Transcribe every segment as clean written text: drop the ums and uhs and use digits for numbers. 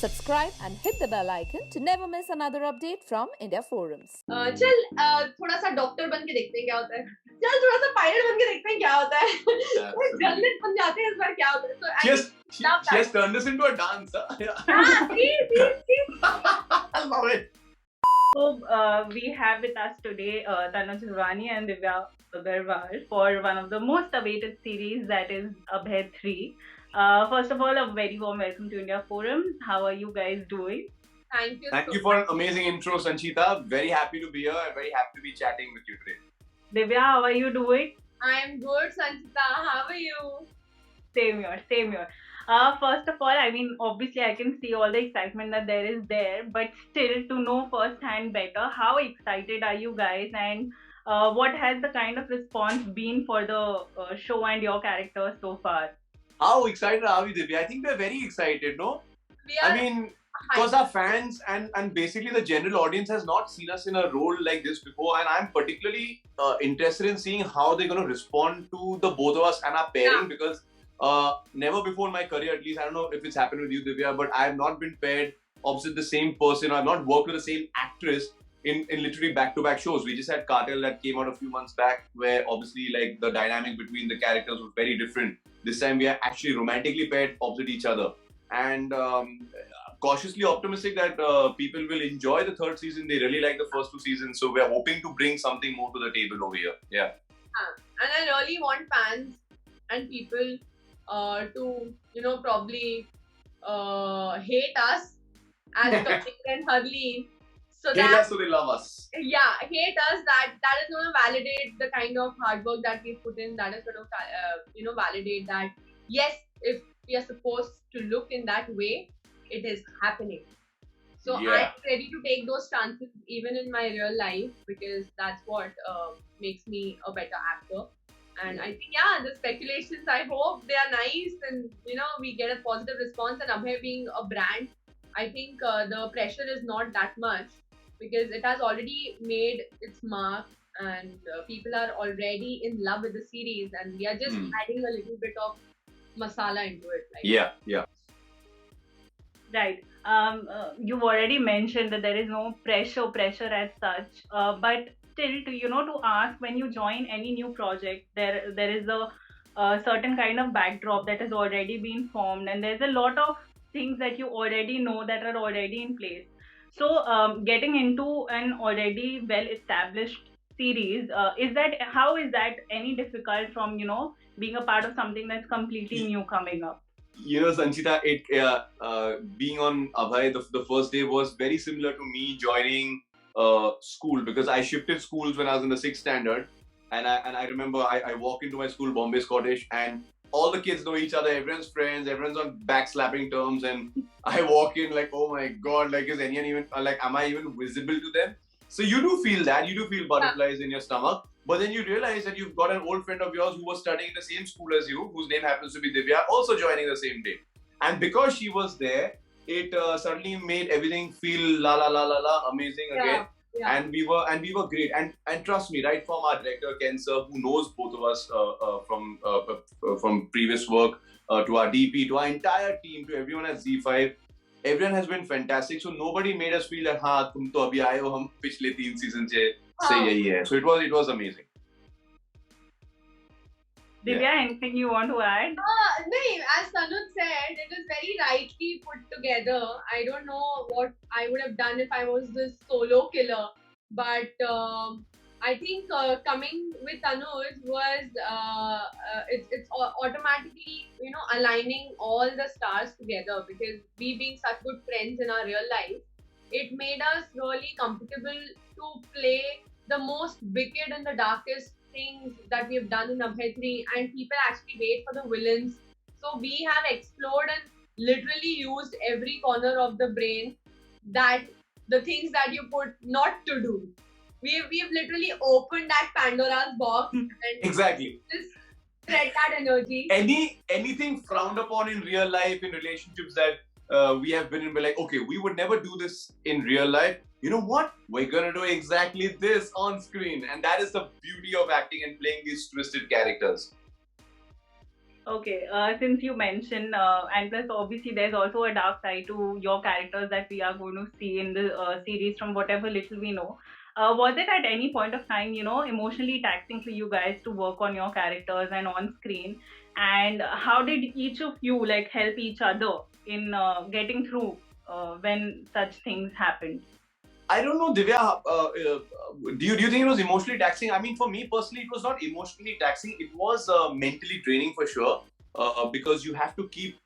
Subscribe and hit the bell icon to never miss another update from India Forums. चल थोड़ा सा doctor बन के देखते हैं क्या होता है. चल थोड़ा सा पायलट बन के देखते हैं क्या होता है. जर्नलिस्ट बन जाते हैं इस बार क्या होता है. So She has turned this into a dance. see. I love it. So we have with us today Tanuj Virwani and Divya Agarwal for one of the most awaited series, that is Abhay 3. First of all, a very warm welcome to India Forum. How are you guys doing? Thank you. Thank you for an amazing intro, Sanchita. Very happy to be here and very happy to be chatting with you today. Divya, how are you doing? I am good, Sanchita. How are you? Same here, same here. First of all, I mean, obviously I can see all the excitement that there is there, but still to know firsthand better, how excited are you guys, and what has the kind of response been for the show and your characters so far? How excited are we, Divya? I think we're very excited, no? We are. I mean, because our fans and basically the general audience has not seen us in a role like this before, and I'm particularly interested in seeing how they're going to respond to the both of us and our pairing, because never before in my career, at least, I don't know if it's happened with you, Divya, but I have not been paired opposite the same person. I've not worked with the same actress in literally back-to-back shows. We just had Cartel that came out a few months back, where obviously like the dynamic between the characters was very different. This time we are actually romantically paired opposite each other, and cautiously optimistic that people will enjoy the third season. They really like the first two seasons, so we're hoping to bring something more to the table over here. Yeah. And I really want fans and people to, probably hate us as Kapil and Harleen. So Hate us so they love us. Yeah, hate us. That is going to validate the kind of hard work that we put in. That is going to, validate that, yes, if we are supposed to look in that way, it is happening. So Yeah. I'm ready to take those chances even in my real life, because that's what makes me a better actor. And I think, the speculations, I hope they are nice and, we get a positive response. And Abhay being a brand, I think the pressure is not that much, because it has already made its mark and people are already in love with the series, and we are just adding a little bit of masala into it. Yeah. Right. You've already mentioned that there is no pressure as such. But still, to ask, when you join any new project, there is a certain kind of backdrop that has already been formed, and there's a lot of things that you already know that are already in place. So, getting into an already well-established series, how is that any difficult from being a part of something that's completely new coming up? Sanchita, being on Abhay, the first day was very similar to me joining school, because I shifted schools when I was in the 6th standard, and I remember I walk into my school, Bombay Scottish, and all the kids know each other, everyone's friends, everyone's on backslapping terms, and I walk in like, oh my god, like is anyone even, like am I even visible to them? So you do feel that, you do feel butterflies in your stomach, but then you realize that you've got an old friend of yours who was studying in the same school as you, whose name happens to be Divya, also joining the same day. And because she was there, it suddenly made everything feel la la la la la amazing again. Yeah. And we were great, and trust me, right from our director Ken sir, who knows both of us from previous work, to our DP, to our entire team, to everyone at Z5, everyone has been fantastic. So nobody made us feel that हाँ तुम तो अभी आए हो, हम पिछले 3 season से यही है. So it was amazing. Divya, anything you want to add? No, as Tanuj said, it is very rightly put together. I don't know what I would have done if I was this solo killer, but I think coming with Tanuj was it's automatically aligning all the stars together, because we being such good friends in our real life, it made us really comfortable to play the most wicked and the darkest things that we have done in Abhay 3, and people actually wait for the villains. So we have explored and literally used every corner of the brain, that the things that you put not to do. We've literally opened that Pandora's box and Exactly. just spread that energy. Anything frowned upon in real life, in relationships that we have been in, we're like, okay, we would never do this in real life. You know what? We're gonna do exactly this on screen, and that is the beauty of acting and playing these twisted characters. Okay, since you mentioned, and plus obviously there's also a dark side to your characters that we are going to see in the series from whatever little we know. Was it at any point of time, emotionally taxing for you guys to work on your characters and on screen? And how did each of you like help each other in getting through when such things happened? I don't know, Divya. Do you think it was emotionally taxing? I mean, for me personally, it was not emotionally taxing. It was mentally draining for sure. Because you have to keep.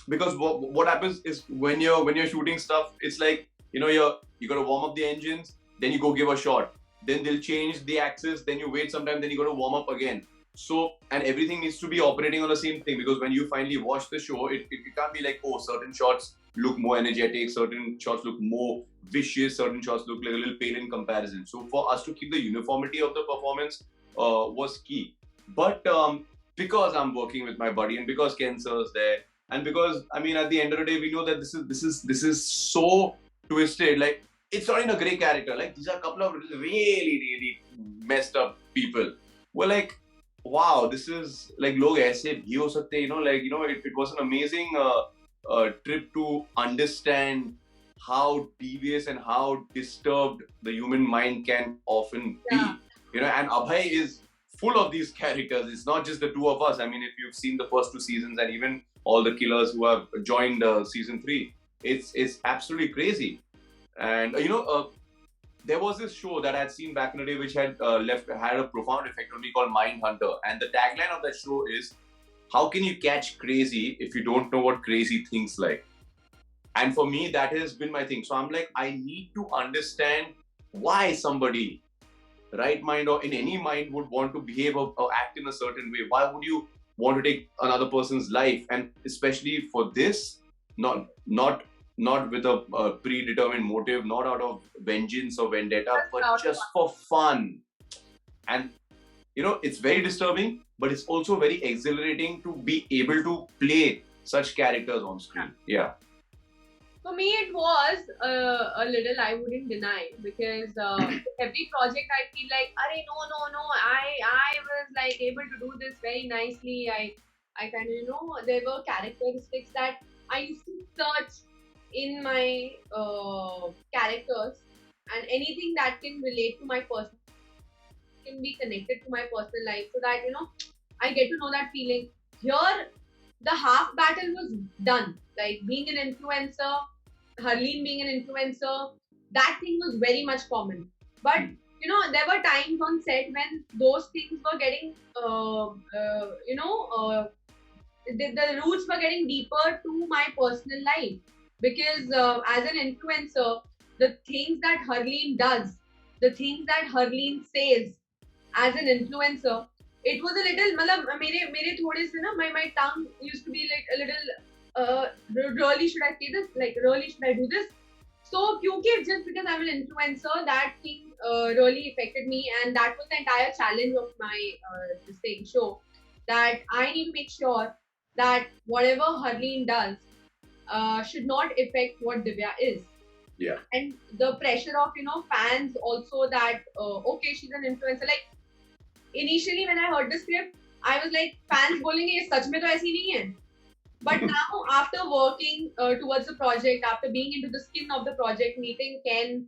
Because what happens is when you're shooting stuff, it's like you got to warm up the engines, then you go give a shot, then they'll change the axis, then you wait some time, then you got to warm up again. So and everything needs to be operating on the same thing, because when you finally watch the show, it can't be like, oh, certain shots look more energetic, certain shots look more vicious, certain shots look like a little pale in comparison. So for us to keep the uniformity of the performance was key. But because I'm working with my buddy, and because Ken Sir's there, and because I mean at the end of the day we know that this is so twisted. Like, it's not in a great character. Like, these are a couple of really really messed up people. We're like, wow, this is like log aise bhi ho sakte, it was an amazing trip to understand how devious and how disturbed the human mind can often be. Yeah. And Abhay is full of these characters. It's not just the two of us. I mean, if you've seen the first two seasons and even all the killers who have joined season 3, it's absolutely crazy. And there was this show that I had seen back in the day which had had a profound effect on me, called Mindhunter. And the tagline of that show is, how can you catch crazy if you don't know what crazy thinks like? And for me, that has been my thing. So I'm like, I need to understand why somebody, right mind or in any mind, would want to behave or act in a certain way. Why would you want to take another person's life? And especially for this, not with a predetermined motive, not out of vengeance or vendetta, but just for fun. And it's very disturbing, but it's also very exhilarating to be able to play such characters on screen. Yeah. For me, it was a little, I wouldn't deny, because every project I feel like, Arey, no, I was like able to do this very nicely. I kind of, there were characteristics that I used to search in my characters, and anything that can relate to my personal, can be connected to my personal life, so that I get to know that feeling. Here, the half battle was done. Like, being an influencer, Harleen being an influencer, that thing was very much common. But there were times on set when those things were getting, the roots were getting deeper to my personal life. Because as an influencer, the things that Harleen does, the things that Harleen says as an influencer, it was a little, मतलब मेरे थोड़े से ना, my tongue used to be like a little, really should I say this? Like, really should I do this? So, क्योंकि just because I'm an influencer, that thing really affected me, and that was the entire challenge of my this thing show. That I need to make sure that whatever Harleen does should not affect what Divya is. Yeah. And the pressure of fans also, that okay, she's an influencer. Like, initially when I heard the script, I was like, fans बोलेंगे ये सच में तो ऐसी नहीं है. But now, after working towards the project, after being into the skin of the project, meeting Ken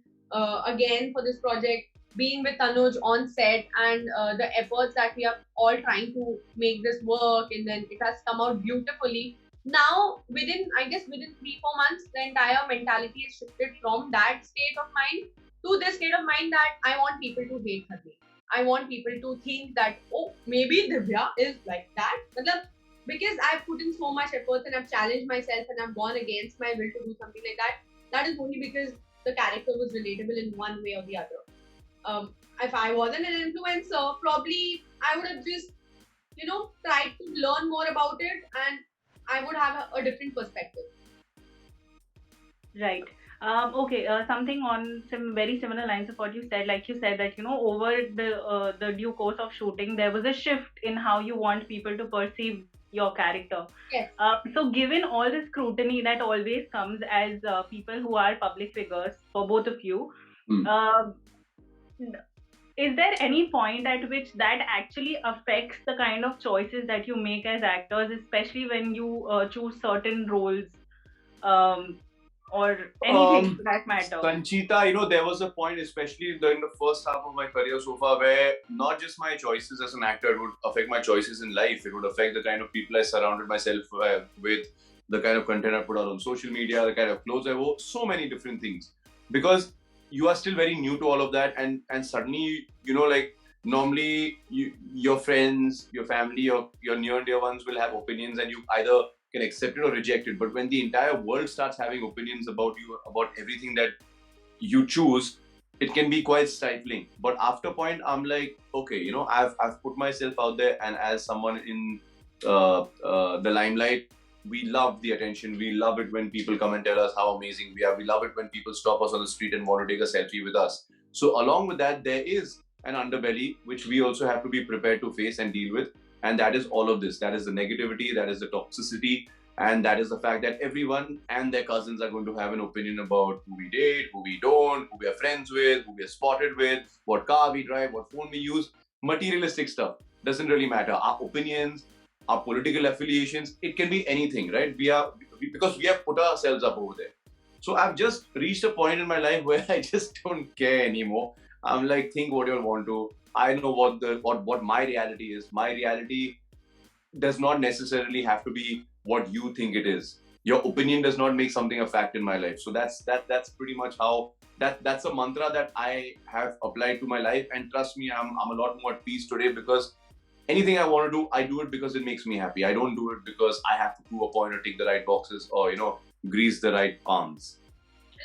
again for this project, being with Tanuj on set, and the efforts that we are all trying to make this work, and then it has come out beautifully. Now, within 3-4 months, the entire mentality is shifted from that state of mind to this state of mind that I want people to hate her. I want people to think that, oh, maybe Divya is like that. Because I've put in so much effort and I've challenged myself and I've gone against my will to do something like that. That is only because the character was relatable in one way or the other. If I wasn't an influencer, probably I would have just, tried to learn more about it, and I would have a different perspective. Right. Okay. Something on some very similar lines of what you said. Like you said that over the due course of shooting, there was a shift in how you want people to perceive your character. Yes. So given all the scrutiny that always comes as people who are public figures for both of you, Hmm. uh, is there any point at which that actually affects the kind of choices that you make as actors, especially when you choose certain roles, um, or anything Um, for that matter? Sanchita, there was a point, especially during the first half of my career so far, where not just my choices as an actor, it would affect my choices in life. It would affect the kind of people I surrounded myself with, the kind of content I put out on social media, the kind of clothes I wore, so many different things. Because you are still very new to all of that, and suddenly, like normally your friends, your family, your near and dear ones will have opinions, and you either can accept it or reject it. But when the entire world starts having opinions about you, about everything that you choose, it can be quite stifling. But after a point, I'm like, okay, I've put myself out there, and as someone in the limelight, we love the attention. We love it when people come and tell us how amazing we are. We love it when people stop us on the street and want to take a selfie with us. So along with that, there is an underbelly which we also have to be prepared to face and deal with, and that is all of this. That is the negativity, that is the toxicity, and that is the fact that everyone and their cousins are going to have an opinion about who we date, who we don't, who we are friends with, who we are spotted with, what car we drive, what phone we use. Materialistic stuff doesn't really matter. Our opinions, our political affiliations, it can be anything, right? Because we have put ourselves up over there. So I've just reached a point in my life where I just don't care anymore. I'm like, think what you want to. I know what my reality is. My reality does not necessarily have to be what you think it is. Your opinion does not make something a fact in my life. So that's pretty much how that's a mantra that I have applied to my life. And trust me, I'm a lot more at peace today, because anything I want to do, I do it because it makes me happy. I don't do it because I have to prove a point or tick the right boxes or grease the right palms.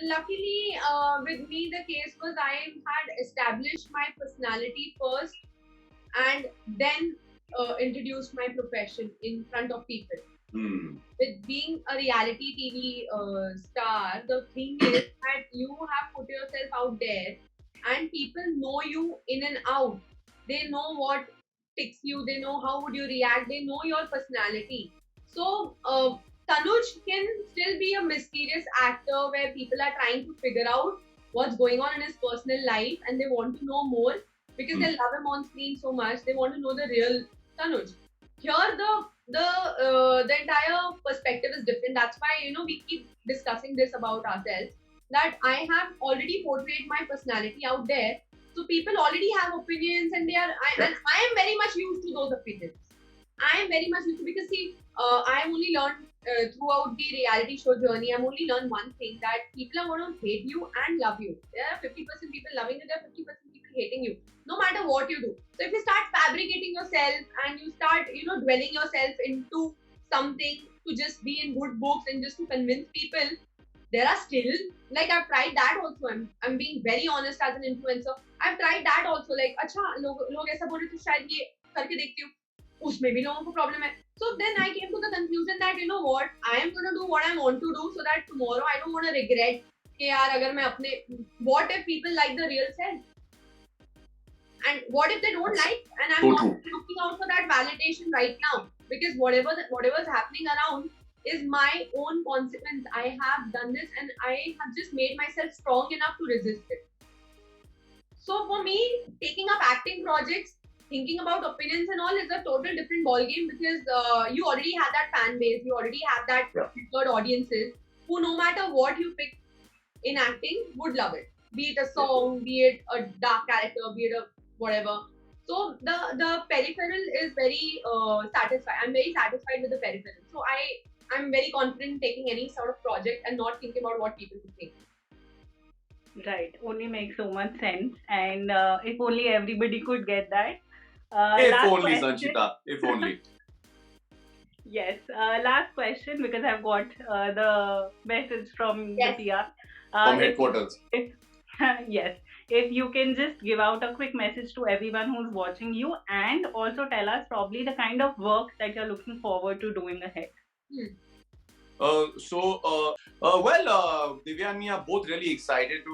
Luckily, with me, the case was I had established my personality first and then introduced my profession in front of people. With being a reality TV star, the thing is that you have put yourself out there and people know you in and out. They know what ticks you, they know how would you react, they know your personality. So, Tanuj can still be a mysterious actor where people are trying to figure out what's going on in his personal life and they want to know more because they love him on screen so much. They want to know the real Tanuj. Here, the entire perspective is different. That's why we keep discussing this about ourselves. That I have already portrayed my personality out there, so people already have opinions, and and I am very much used to those opinions. I am very much used to, because see, I only learned throughout the reality show journey. I've only learned one thing, that people are going to hate you and love you. There are 50% people loving you. There are 50% people hating you. No matter what you do. So if you start fabricating yourself and you start dwelling yourself into something to just be in good books and just to convince people, there are still, like, I've tried that also. I'm being very honest as an influencer. I've tried that also. Like, अच्छा लोग ऐसा बोल रहे तो शायद ये करके देखती हूँ. उसमें भी लोगों को problem है. So then I came to the conclusion that what, I am going to do what I want to do, so that tomorrow I don't want to regret कि यार अगर मैं अपने, what if people like the real self? And what if they don't like? And I'm not looking out for that validation right now, because whatever's happening around is my own consequence. I have done this and I have just made myself strong enough to resist it. So for me, taking up acting projects, thinking about opinions and all is a total different ball game, because you already have that fan base, you already have that good audiences who, no matter what you pick in acting, would love it. Be it a song, be it a dark character, be it a whatever. So the peripheral is very satisfied. I'm very satisfied with the peripheral. So I'm very confident in taking any sort of project and not thinking about what people will think. Right, only makes so much sense. And if only everybody could get that. If Last only, question. Sanchita, if only. Yes, last question, because I've got the message from the PR. From headquarters. Yes, if you can just give out a quick message to everyone who's watching you, and also tell us probably the kind of work that you're looking forward to doing ahead. Divya and me are both really excited to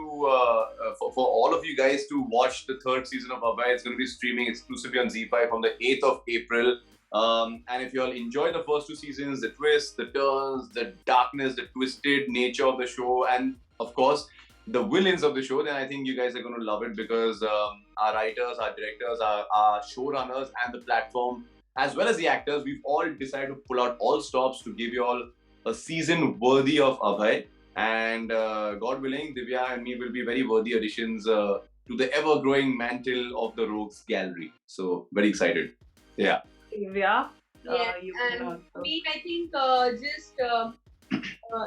for all of you guys to watch the third season of Abhay. It's going to be streaming exclusively on Z5 from the 8th of April. And if you all enjoy the first two seasons, the twists, the turns, the darkness, the twisted nature of the show, and of course, the villains of the show, then I think you guys are going to love it because our writers, our directors, our showrunners, and the platform, as well as the actors, we've all decided to pull out all stops to give you all a season worthy of Abhay. And God willing, Divya and me will be very worthy additions to the ever-growing mantle of the Rogues Gallery. So very excited. Yeah. Divya, Yeah, you and can for also. me, I think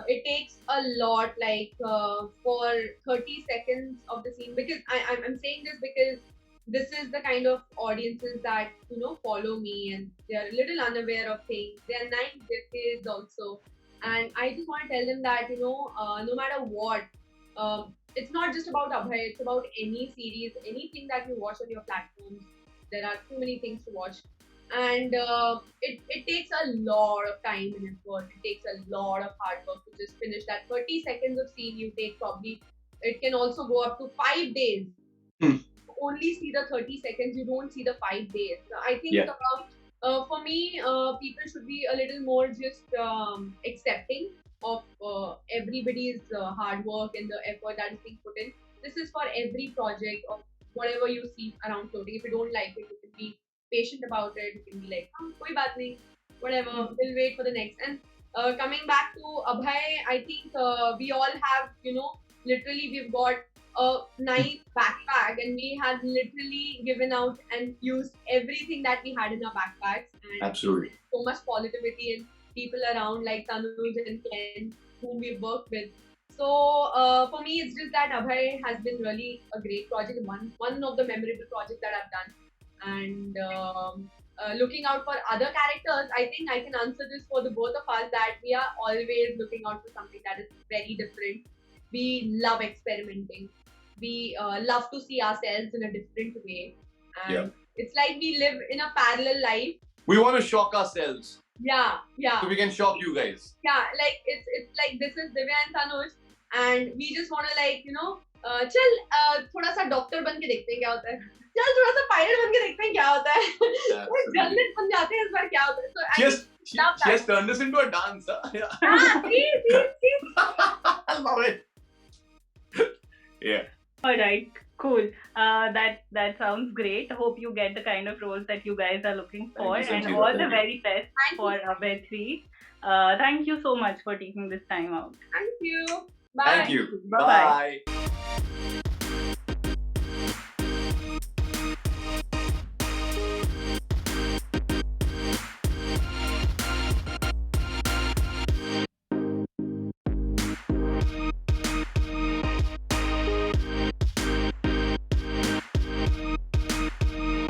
it takes a lot, like for 30 seconds of the scene, because I'm saying this because this is the kind of audiences that follow me, and they're a little unaware of things. They're nice, they're kids also, and I just want to tell them that no matter what, it's not just about Abhay. It's about any series, anything that you watch on your platforms. There are too many things to watch, and it takes a lot of time and effort. It takes a lot of hard work to just finish that 30 seconds of scene. You take probably, it can also go up to 5 days. Hmm. You only see the 30 seconds, you don't see the 5 days. So I think Yeah. for me, people should be a little more just accepting of everybody's hard work and the effort that is being put in. This is for every project or whatever you see around floating. If you don't like it, you can be patient about it. You can be like, koi baat nahi, whatever, we'll wait for the next. And coming back to Abhay, I think we all have, literally we've got a nice backpack, and we had literally given out and used everything that we had in our backpacks. And Absolutely. so much positivity and people around like Tanuj and Ken, whom we've worked with. So for me, it's just that Abhay has been really a great project, one of the memorable projects that I've done. And looking out for other characters, I think I can answer this for the both of us, that we are always looking out for something that is very different. We love experimenting. We love to see ourselves in a different way. And Yeah. it's like we live in a parallel life. We want to shock ourselves Yeah, yeah. so we can shock you guys. Yeah, like it's like this is Divya and Tanuj, and we just want to चल थोड़ा सा doctor बन के देखते हैं क्या होता है, चल थोड़ा सा पायलट बन के देखते हैं क्या होता है, जर्नलिस्ट बन जाते हैं इस बार क्या होता है. So I love She that. has turned this into a dance. Huh? Yeah. See. I love it. Yeah. All right, cool. That sounds great. Hope you get the kind of roles that you guys are looking for, Thank you, and Sanjeeva. all the Thank you. very best Thank for you. Abhay 3. Thank you so much for taking this time out. Thank you. Bye. Thank you. Bye-bye. Bye.